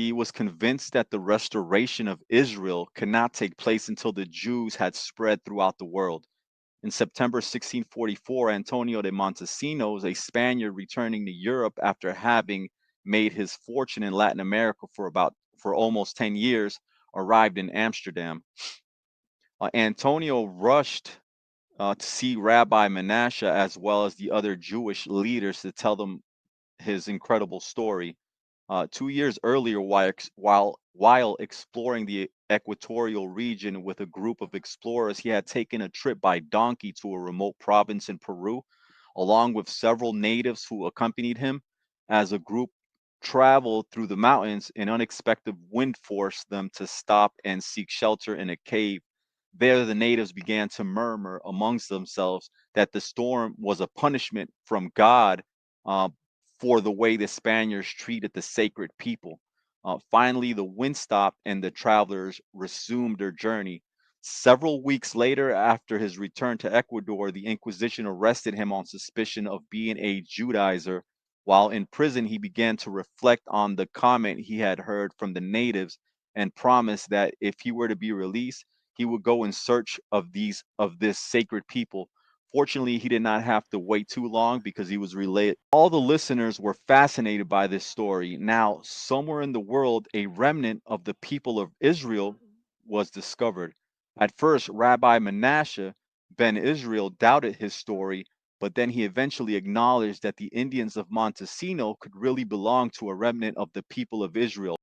He was convinced that the restoration of Israel could not take place until the Jews had spread throughout the world. In September 1644, Antonio de Montesinos, a Spaniard returning to Europe after having made his fortune in Latin America for almost 10 years, arrived in Amsterdam. Antonio rushed to see Rabbi Menashe as well as the other Jewish leaders to tell them his incredible story. 2 years earlier, while exploring the equatorial region with a group of explorers, he had taken a trip by donkey to a remote province in Peru, along with several natives who accompanied him. As a group traveled through the mountains, an unexpected wind forced them to stop and seek shelter in a cave. There, the natives began to murmur amongst themselves that the storm was a punishment from God uh, for the way the Spaniards treated the sacred people. Finally, the wind stopped and the travelers resumed their journey. Several weeks later, after his return to Ecuador, the Inquisition arrested him on suspicion of being a Judaizer. While in prison, he began to reflect on the comment he had heard from the natives and promised that if he were to be released, he would go in search of this sacred people. Fortunately, he did not have to wait too long because he was related. All the listeners were fascinated by this story. Now, somewhere in the world, a remnant of the people of Israel was discovered. At first, Rabbi Menashe Ben Israel doubted his story, but then he eventually acknowledged that the Indians of Montesino could really belong to a remnant of the people of Israel.